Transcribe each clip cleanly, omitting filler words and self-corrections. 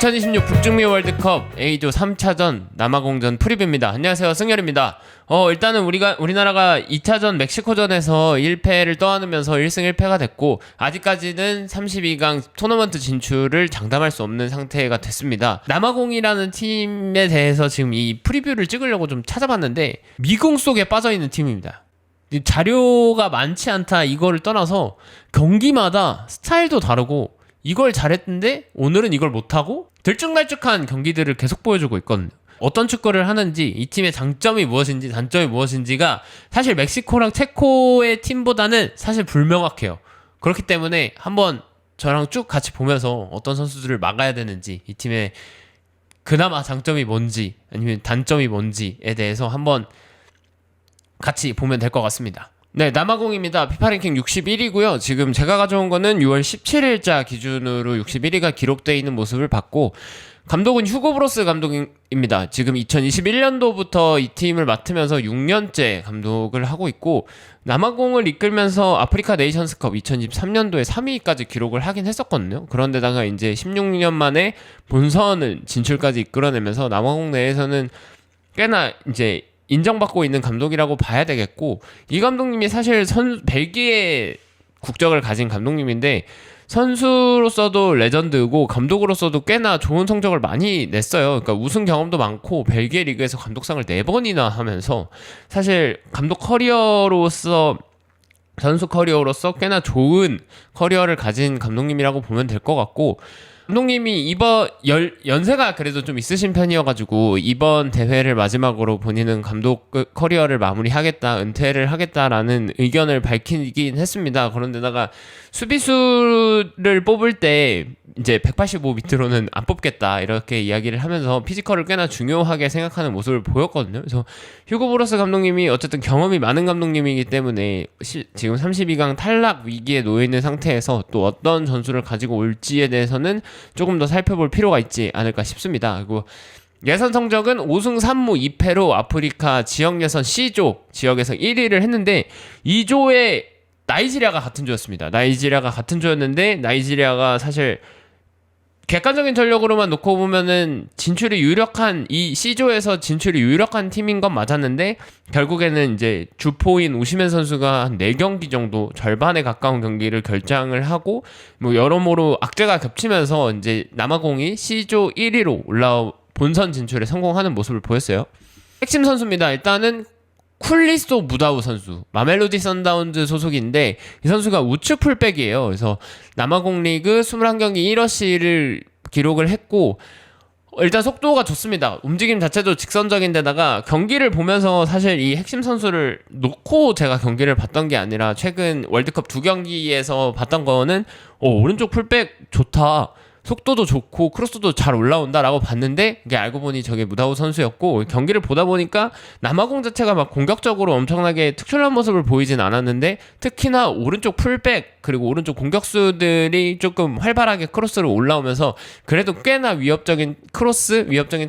2026 북중미 월드컵 A조 3차전 남아공전 프리뷰입니다. 안녕하세요, 승열입니다. 일단은 우리나라가 2차전 멕시코전에서 1패를 떠안으면서 1승 1패가 됐고, 아직까지는 32강 토너먼트 진출을 장담할 수 없는 상태가 됐습니다. 남아공이라는 팀에 대해서 지금 이 프리뷰를 찍으려고 좀 찾아봤는데 미궁 속에 빠져있는 팀입니다. 자료가 많지 않다 이거를 떠나서 경기마다 스타일도 다르고, 이걸 잘했는데 오늘은 이걸 못하고 들쭉날쭉한 경기들을 계속 보여주고 있거든요. 어떤 축구를 하는지, 이 팀의 장점이 무엇인지 단점이 무엇인지가 사실 멕시코랑 체코의 팀보다는 사실 불명확해요. 그렇기 때문에 한번 저랑 쭉 같이 보면서 어떤 선수들을 막아야 되는지, 이 팀의 그나마 장점이 뭔지 아니면 단점이 뭔지에 대해서 한번 같이 보면 될 것 같습니다. 네, 남아공입니다. 피파 랭킹 61위고요. 지금 제가 가져온 거는 6월 17일자 기준으로 61위가 기록되어 있는 모습을 봤고, 감독은 휴고 브로스 감독입니다. 지금 2021년도부터 이 팀을 맡으면서 6년째 감독을 하고 있고, 남아공을 이끌면서 아프리카 네이션스컵 2023년도에 3위까지 기록을 하긴 했었거든요. 그런데다가 이제 16년 만에 본선 진출까지 이끌어내면서 남아공 내에서는 꽤나 이제 인정받고 있는 감독이라고 봐야 되겠고, 이 감독님이 사실 벨기에 국적을 가진 감독님인데 선수로서도 레전드고 감독으로서도 꽤나 좋은 성적을 많이 냈어요. 그러니까 우승 경험도 많고 벨기에 리그에서 감독상을 4번이나 하면서 사실 감독 커리어로서, 선수 커리어로서 꽤나 좋은 커리어를 가진 감독님이라고 보면 될 것 같고, 감독님이 이번 연세가 그래도 좀 있으신 편이어가지고 이번 대회를 마지막으로 본인은 감독 커리어를 마무리하겠다, 은퇴를 하겠다라는 의견을 밝히긴 했습니다. 그런데다가 수비수를 뽑을 때 이제 185 밑으로는 안 뽑겠다 이렇게 이야기를 하면서 피지컬을 꽤나 중요하게 생각하는 모습을 보였거든요. 그래서 휴고 브로스 감독님이 어쨌든 경험이 많은 감독님이기 때문에 지금 32강 탈락 위기에 놓여 있는 상태에서 또 어떤 전술을 가지고 올지에 대해서는 조금 더 살펴볼 필요가 있지 않을까 싶습니다. 그리고 예선 성적은 5승 3무 2패로 아프리카 지역 예선 C조 지역에서 1위를 했는데, 2조에 나이지리아가 같은 조였습니다. 나이지리아가 같은 조였는데, 나이지리아가 사실 객관적인 전력으로만 놓고 보면은 진출이 유력한, 이 C조에서 진출이 유력한 팀인 건 맞았는데, 결국에는 이제 주포인 오시멘 선수가 한 4경기 정도, 절반에 가까운 경기를 결장을 하고 뭐 여러모로 악재가 겹치면서 이제 남아공이 C조 1위로 본선 진출에 성공하는 모습을 보였어요. 핵심 선수입니다. 일단은 쿨리소 무다우 선수, 마멜로디 선다운즈 소속인데 이 선수가 우측 풀백이에요. 그래서 남아공 리그 21경기 1어시를 기록을 했고, 일단 속도가 좋습니다. 움직임 자체도 직선적인데다가 경기를 보면서 사실 이 핵심 선수를 놓고 제가 경기를 봤던 게 아니라 최근 월드컵 2경기에서 봤던 거는 오른쪽 풀백 좋다, 속도도 좋고 크로스도 잘 올라온다라고 봤는데, 이게 알고 보니 저게 무다우 선수였고, 경기를 보다 보니까 남아공 자체가 막 공격적으로 엄청나게 특출난 모습을 보이진 않았는데, 특히나 오른쪽 풀백 그리고 오른쪽 공격수들이 조금 활발하게 크로스를 올라오면서 그래도 꽤나 위협적인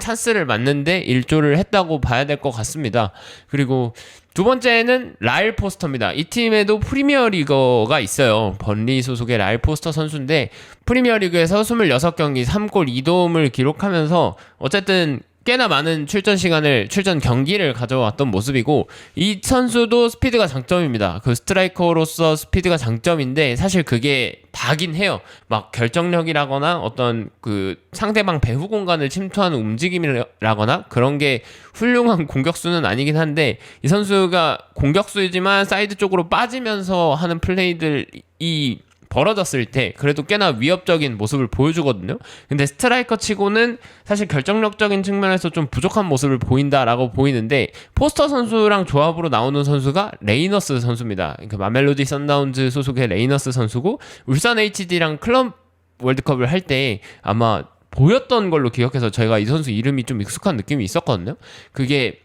찬스를 맞는데 1조를 했다고 봐야 될 것 같습니다. 그리고 두 번째는 라일 포스터입니다. 이 팀에도 프리미어리거가 있어요. 번리 소속의 라일 포스터 선수인데 프리미어리그에서 26경기 3골 2도움을 기록하면서 어쨌든 꽤나 많은 출전 경기를 가져왔던 모습이고, 이 선수도 스피드가 장점입니다. 그 스트라이커로서 스피드가 장점인데 사실 그게 다긴 해요. 막 결정력이라거나 어떤 그 상대방 배후 공간을 침투하는 움직임이라거나 그런 게 훌륭한 공격수는 아니긴 한데, 이 선수가 공격수이지만 사이드 쪽으로 빠지면서 하는 플레이들이 벌어졌을 때 그래도 꽤나 위협적인 모습을 보여주거든요. 근데 스트라이커 치고는 사실 결정력적인 측면에서 좀 부족한 모습을 보인다라고 보이는데, 포스터 선수랑 조합으로 나오는 선수가 레이너스 선수입니다. 그러니까 마멜로디 선다운즈 소속의 레이너스 선수고, 울산 HD랑 클럽 월드컵을 할 때 아마 보였던 걸로 기억해서 저희가 이 선수 이름이 좀 익숙한 느낌이 있었거든요. 그게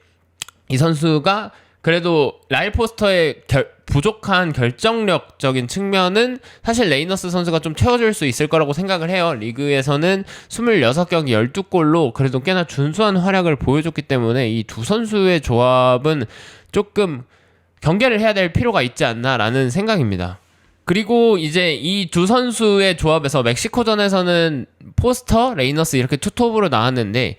이 선수가 그래도 라일 포스터의 부족한 결정력적인 측면은 사실 레이너스 선수가 좀 채워줄 수 있을 거라고 생각을 해요. 리그에서는 26경기 12골로 그래도 꽤나 준수한 활약을 보여줬기 때문에 이 두 선수의 조합은 조금 경계를 해야 될 필요가 있지 않나라는 생각입니다. 그리고 이제 이 두 선수의 조합에서 멕시코전에서는 포스터, 레이너스 이렇게 투톱으로 나왔는데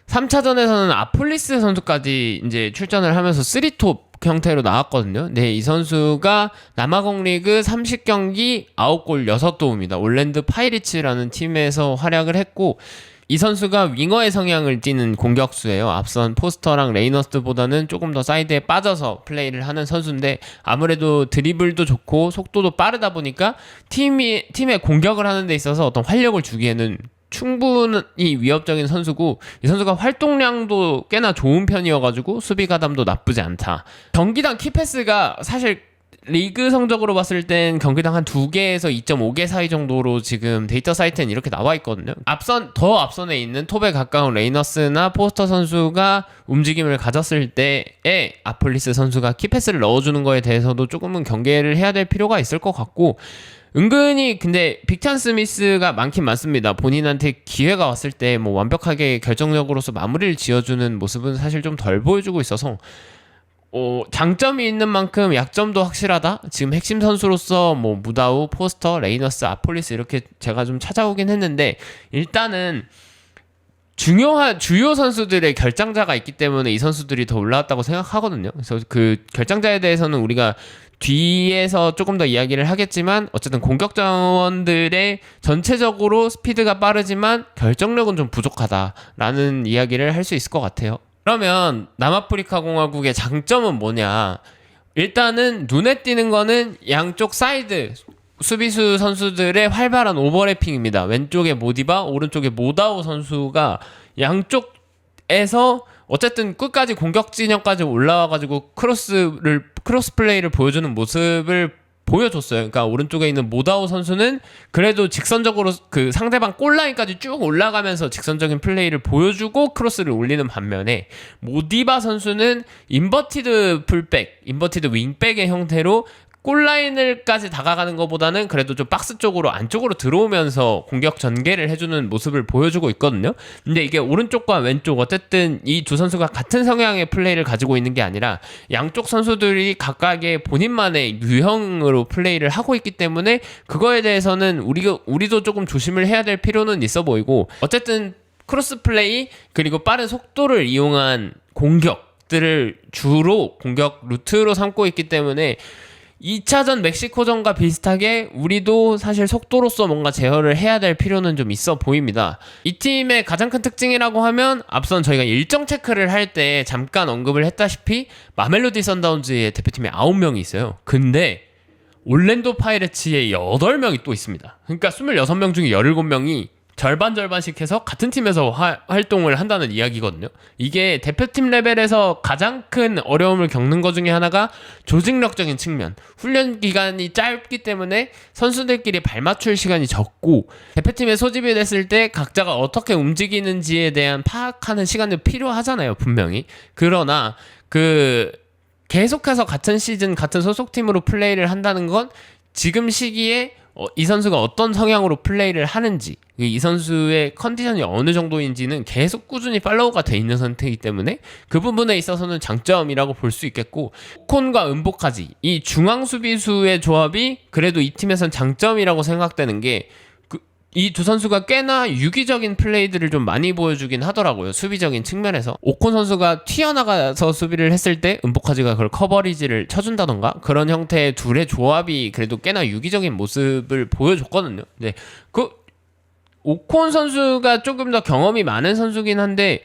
3차전에서는 아폴리스 선수까지 이제 출전을 하면서 3톱 형태로 나왔거든요. 네, 이 선수가 남아공 리그 30경기 9골 6도움입니다. 올랜드 파이리츠라는 팀에서 활약을 했고 이 선수가 윙어의 성향을 띠는 공격수예요. 앞선 포스터랑 레이너스보다는 조금 더 사이드에 빠져서 플레이를 하는 선수인데 아무래도 드리블도 좋고 속도도 빠르다 보니까 팀의 공격을 하는 데 있어서 어떤 활력을 주기에는 충분히 위협적인 선수고 이 선수가 활동량도 꽤나 좋은 편이어가지고 수비 가담도 나쁘지 않다. 경기당 키패스가 사실 리그 성적으로 봤을 땐 경기당 한 2개에서 2.5개 사이 정도로 지금 데이터 사이트엔 이렇게 나와 있거든요. 더 앞선에 있는 톱에 가까운 레이너스나 포스터 선수가 움직임을 가졌을 때에 아폴리스 선수가 키패스를 넣어주는 거에 대해서도 조금은 경계를 해야 될 필요가 있을 것 같고 은근히 근데 빅찬 스미스가 많긴 많습니다. 본인한테 기회가 왔을 때 뭐 완벽하게 결정력으로서 마무리를 지어주는 모습은 사실 좀 덜 보여주고 있어서 장점이 있는 만큼 약점도 확실하다. 지금 핵심 선수로서 뭐 무다우, 포스터, 레이너스, 아폴리스 이렇게 제가 좀 찾아오긴 했는데 일단은 주요 선수들의 결장자가 있기 때문에 이 선수들이 더 올라왔다고 생각하거든요. 그래서 그 결장자에 대해서는 우리가 뒤에서 조금 더 이야기를 하겠지만 어쨌든 공격 자원들의 전체적으로 스피드가 빠르지만 결정력은 좀 부족하다라는 이야기를 할 수 있을 것 같아요. 그러면 남아프리카 공화국의 장점은 뭐냐? 일단은 눈에 띄는 거는 양쪽 사이드 수비수 선수들의 활발한 오버래핑입니다. 왼쪽에 모디바, 오른쪽에 모다오 선수가 양쪽에서 어쨌든 끝까지 공격 진영까지 올라와가지고 크로스 플레이를 보여주는 모습을 보여줬어요. 그러니까 오른쪽에 있는 모다오 선수는 그래도 직선적으로 그 상대방 골라인까지 쭉 올라가면서 직선적인 플레이를 보여주고 크로스를 올리는 반면에 모디바 선수는 인버티드 윙백의 형태로 골라인을까지 다가가는 것보다는 그래도 좀 박스 쪽으로 안쪽으로 들어오면서 공격 전개를 해주는 모습을 보여주고 있거든요. 근데 이게 오른쪽과 왼쪽 어쨌든 이 두 선수가 같은 성향의 플레이를 가지고 있는 게 아니라 양쪽 선수들이 각각의 본인만의 유형으로 플레이를 하고 있기 때문에 그거에 대해서는 우리도 조금 조심을 해야 될 필요는 있어 보이고 어쨌든 크로스 플레이 그리고 빠른 속도를 이용한 공격들을 주로 공격 루트로 삼고 있기 때문에 2차전 멕시코전과 비슷하게 우리도 사실 속도로서 뭔가 제어를 해야 될 필요는 좀 있어 보입니다. 이 팀의 가장 큰 특징이라고 하면 앞선 저희가 일정 체크를 할 때 잠깐 언급을 했다시피 마멜로디 선다운즈의 대표팀에 9명이 있어요. 근데 올랜도 파이레츠에 8명이 또 있습니다. 그러니까 26명 중에 17명이 절반씩 해서 같은 팀에서 활동을 한다는 이야기거든요. 이게 대표팀 레벨에서 가장 큰 어려움을 겪는 것 중에 하나가 조직력적인 측면. 훈련 기간이 짧기 때문에 선수들끼리 발맞출 시간이 적고 대표팀에 소집이 됐을 때 각자가 어떻게 움직이는지에 대한 파악하는 시간이 필요하잖아요, 분명히. 그러나 계속해서 같은 시즌 같은 소속팀으로 플레이를 한다는 건 지금 시기에 이 선수가 어떤 성향으로 플레이를 하는지 이 선수의 컨디션이 어느 정도인지는 계속 꾸준히 팔로우가 돼 있는 상태이기 때문에 그 부분에 있어서는 장점이라고 볼 수 있겠고 콘과 은보까지 이 중앙 수비수의 조합이 그래도 이 팀에선 장점이라고 생각되는 게 이 두 선수가 꽤나 유기적인 플레이들을 좀 많이 보여주긴 하더라고요. 수비적인 측면에서 오콘 선수가 튀어나가서 수비를 했을 때 은보카지가 그걸 커버리지를 쳐준다던가 그런 형태의 둘의 조합이 그래도 꽤나 유기적인 모습을 보여줬거든요. 네, 오콘 선수가 조금 더 경험이 많은 선수긴 한데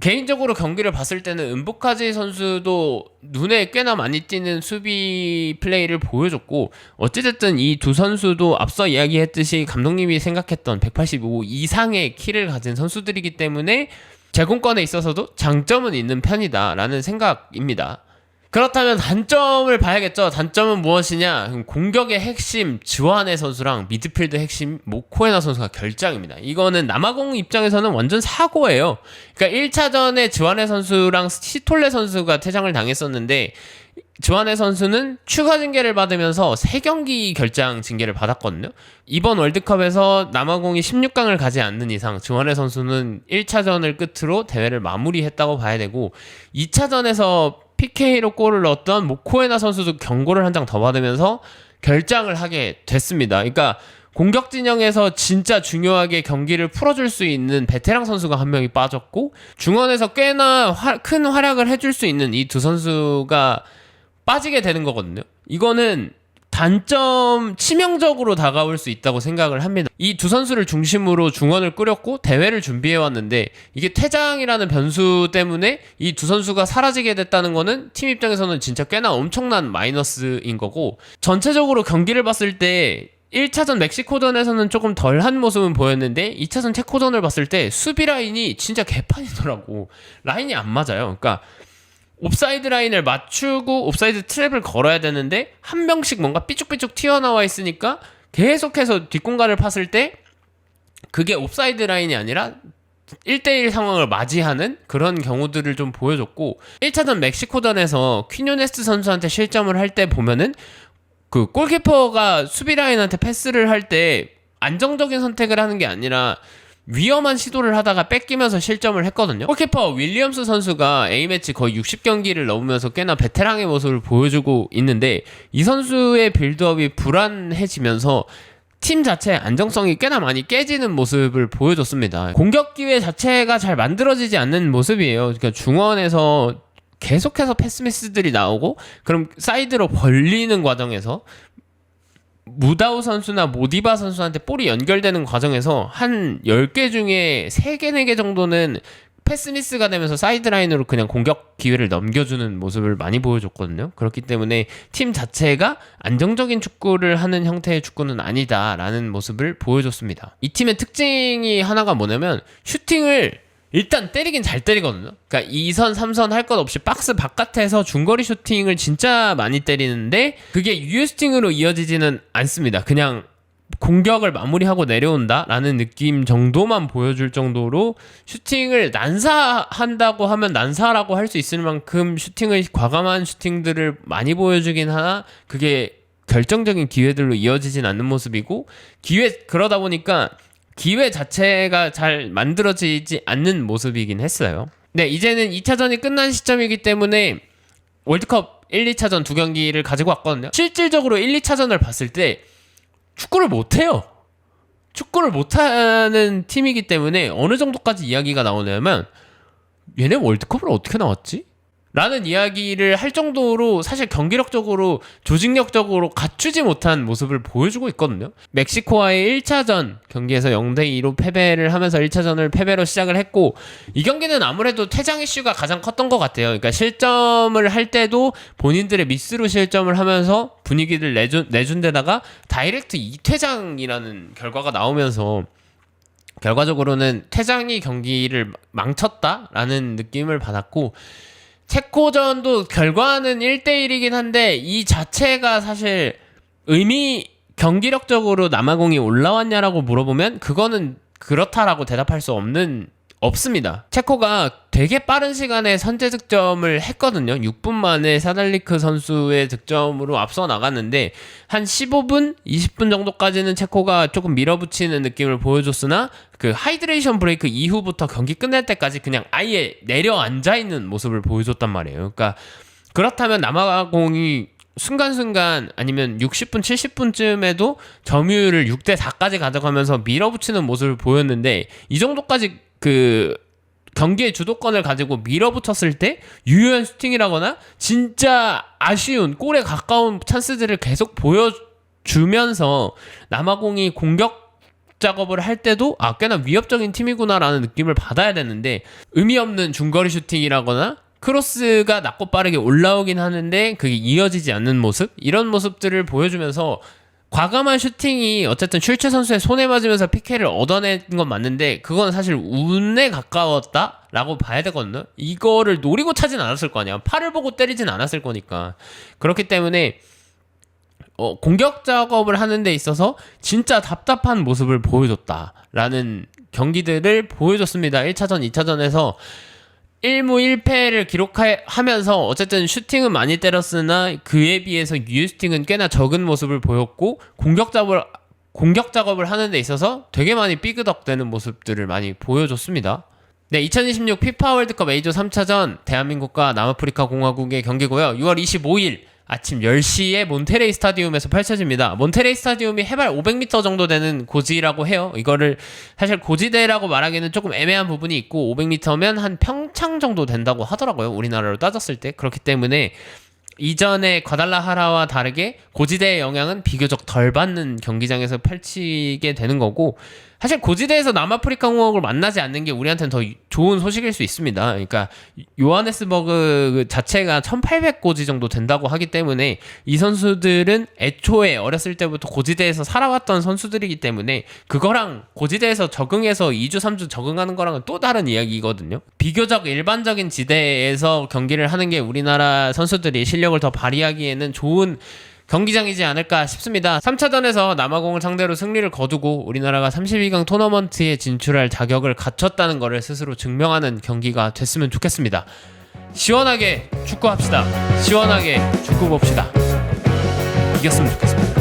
개인적으로 경기를 봤을 때는 은보카지 선수도 눈에 꽤나 많이 띄는 수비 플레이를 보여줬고 어찌됐든 이 두 선수도 앞서 이야기했듯이 감독님이 생각했던 185 이상의 키를 가진 선수들이기 때문에 제공권에 있어서도 장점은 있는 편이다라는 생각입니다. 그렇다면 단점을 봐야겠죠. 단점은 무엇이냐? 공격의 핵심 즈와네 선수랑 미드필드 핵심 모코에나 선수가 결장입니다. 이거는 남아공 입장에서는 완전 사고예요. 그러니까 1차전에 즈와네 선수랑 시톨레 선수가 퇴장을 당했었는데 즈와네 선수는 추가 징계를 받으면서 3경기 결장 징계를 받았거든요. 이번 월드컵에서 남아공이 16강을 가지 않는 이상 즈와네 선수는 1차전을 끝으로 대회를 마무리했다고 봐야 되고 2차전에서 PK로 골을 넣었던 모코에나 선수도 경고를 한 장 더 받으면서 결장을 하게 됐습니다. 그러니까 공격 진영에서 진짜 중요하게 경기를 풀어줄 수 있는 베테랑 선수가 한 명이 빠졌고, 중원에서 꽤나 큰 활약을 해줄 수 있는 이 두 선수가 빠지게 되는 거거든요. 이거는 단점 치명적으로 다가올 수 있다고 생각을 합니다. 이 두 선수를 중심으로 중원을 꾸렸고 대회를 준비해 왔는데, 이게 퇴장이라는 변수 때문에 이 두 선수가 사라지게 됐다는 거는 팀 입장에서는 진짜 꽤나 엄청난 마이너스인 거고, 전체적으로 경기를 봤을 때 1차전 멕시코전에서는 조금 덜한 모습은 보였는데 2차전 체코전을 봤을 때 수비 라인이 진짜 개판이더라고. 라인이 안 맞아요. 그러니까 옵사이드 라인을 맞추고 옵사이드 트랩을 걸어야 되는데 한 명씩 뭔가 삐쭉삐쭉 튀어나와 있으니까 계속해서 뒷공간을 팠을 때 그게 옵사이드 라인이 아니라 1대1 상황을 맞이하는 그런 경우들을 좀 보여줬고, 1차전 멕시코전에서 퀴뇨네스 선수한테 실점을 할 때 보면은 그 골키퍼가 수비 라인한테 패스를 할 때 안정적인 선택을 하는 게 아니라 위험한 시도를 하다가 뺏기면서 실점을 했거든요. 골키퍼 윌리엄스 선수가 A매치 거의 60경기를 넘으면서 꽤나 베테랑의 모습을 보여주고 있는데, 이 선수의 빌드업이 불안해지면서 팀 자체의 안정성이 꽤나 많이 깨지는 모습을 보여줬습니다. 공격 기회 자체가 잘 만들어지지 않는 모습이에요. 그러니까 중원에서 계속해서 패스미스들이 나오고, 그럼 사이드로 벌리는 과정에서 무다우 선수나 모디바 선수한테 볼이 연결되는 과정에서 한 10개 중에 3개, 4개 정도는 패스미스가 되면서 사이드라인으로 그냥 공격 기회를 넘겨주는 모습을 많이 보여줬거든요. 그렇기 때문에 팀 자체가 안정적인 축구를 하는 형태의 축구는 아니다라는 모습을 보여줬습니다. 이 팀의 특징이 하나가 뭐냐면 슈팅을 일단 때리긴 잘 때리거든요. 그러니까 2선, 3선 할 것 없이 박스 바깥에서 중거리 슈팅을 진짜 많이 때리는데, 그게 유효슈팅으로 이어지지는 않습니다. 그냥 공격을 마무리하고 내려온다라는 느낌 정도만 보여줄 정도로 슈팅을 난사한다고 하면 난사라고 할 수 있을 만큼 슈팅을 과감한 슈팅들을 많이 보여주긴 하나, 그게 결정적인 기회들로 이어지진 않는 모습이고, 그러다 보니까 기회 자체가 잘 만들어지지 않는 모습이긴 했어요. 네, 이제는 2차전이 끝난 시점이기 때문에 월드컵 1, 2차전 두 경기를 가지고 왔거든요. 실질적으로 1, 2차전을 봤을 때 축구를 못해요. 축구를 못하는 팀이기 때문에 어느 정도까지 이야기가 나오냐면, 얘네 월드컵을 어떻게 나왔지? 라는 이야기를 할 정도로 사실 경기력적으로 조직력적으로 갖추지 못한 모습을 보여주고 있거든요. 멕시코와의 1차전 경기에서 0대2로 패배를 하면서 1차전을 패배로 시작을 했고, 이 경기는 아무래도 퇴장 이슈가 가장 컸던 것 같아요. 그러니까 실점을 할 때도 본인들의 미스로 실점을 하면서 분위기를 내준 데다가 다이렉트 2퇴장이라는 결과가 나오면서 결과적으로는 퇴장이 경기를 망쳤다라는 느낌을 받았고, 체코전도 결과는 1대1이긴 한데 이 자체가 사실 경기력적으로 남아공이 올라왔냐라고 물어보면 그거는 그렇다라고 대답할 수 없습니다. 체코가 되게 빠른 시간에 선제 득점을 했거든요. 6분 만에 사달리크 선수의 득점으로 앞서 나갔는데 한 15분, 20분 정도까지는 체코가 조금 밀어붙이는 느낌을 보여줬으나 그 하이드레이션 브레이크 이후부터 경기 끝날 때까지 그냥 아예 내려앉아 있는 모습을 보여줬단 말이에요. 그러니까 그렇다면 남아공이 순간순간 아니면 60분, 70분쯤에도 점유율을 6대4까지 가져가면서 밀어붙이는 모습을 보였는데, 이 정도까지 그 경기의 주도권을 가지고 밀어붙였을 때 유효한 슈팅이라거나 진짜 아쉬운 골에 가까운 찬스들을 계속 보여주면서 남아공이 공격 작업을 할 때도 꽤나 위협적인 팀이구나라는 느낌을 받아야 되는데, 의미 없는 중거리 슈팅이라거나 크로스가 낮고 빠르게 올라오긴 하는데 그게 이어지지 않는 모습, 이런 모습들을 보여주면서 과감한 슈팅이 어쨌든 슐체 선수의 손에 맞으면서 PK를 얻어낸 건 맞는데 그건 사실 운에 가까웠다라고 봐야 되거든요. 이거를 노리고 차진 않았을 거 아니야. 팔을 보고 때리진 않았을 거니까. 그렇기 때문에 공격 작업을 하는 데 있어서 진짜 답답한 모습을 보여줬다라는 경기들을 보여줬습니다. 1차전, 2차전에서 1무 1패를 기록하면서 어쨌든 슈팅은 많이 때렸으나 그에 비해서 유효 슈팅은 꽤나 적은 모습을 보였고, 공격 작업을 하는 데 있어서 되게 많이 삐그덕대는 모습들을 많이 보여줬습니다. 네, 2026 피파 월드컵 A조 3차전 대한민국과 남아프리카 공화국의 경기고요. 6월 25일 아침 10시에 몬테레이 스타디움에서 펼쳐집니다. 몬테레이 스타디움이 해발 500m 정도 되는 고지라고 해요. 이거를 사실 고지대라고 말하기는 조금 애매한 부분이 있고 500m면 한 평창 정도 된다고 하더라고요. 우리나라로 따졌을 때. 그렇기 때문에 이전에 과달라하라와 다르게 고지대의 영향은 비교적 덜 받는 경기장에서 펼치게 되는 거고, 사실 고지대에서 남아프리카 공화국을 만나지 않는 게 우리한테는 더 좋은 소식일 수 있습니다. 그러니까 요하네스버그 자체가 1800고지 정도 된다고 하기 때문에 이 선수들은 애초에 어렸을 때부터 고지대에서 살아왔던 선수들이기 때문에 그거랑 고지대에서 적응해서 2주 3주 적응하는 거랑은 또 다른 이야기거든요. 비교적 일반적인 지대에서 경기를 하는 게 우리나라 선수들이 실력을 더 발휘하기에는 좋은 경기장이지 않을까 싶습니다. 3차전에서 남아공을 상대로 승리를 거두고 우리나라가 32강 토너먼트에 진출할 자격을 갖췄다는 것을 스스로 증명하는 경기가 됐으면 좋겠습니다. 시원하게 축구합시다. 시원하게 축구 봅시다. 이겼으면 좋겠습니다.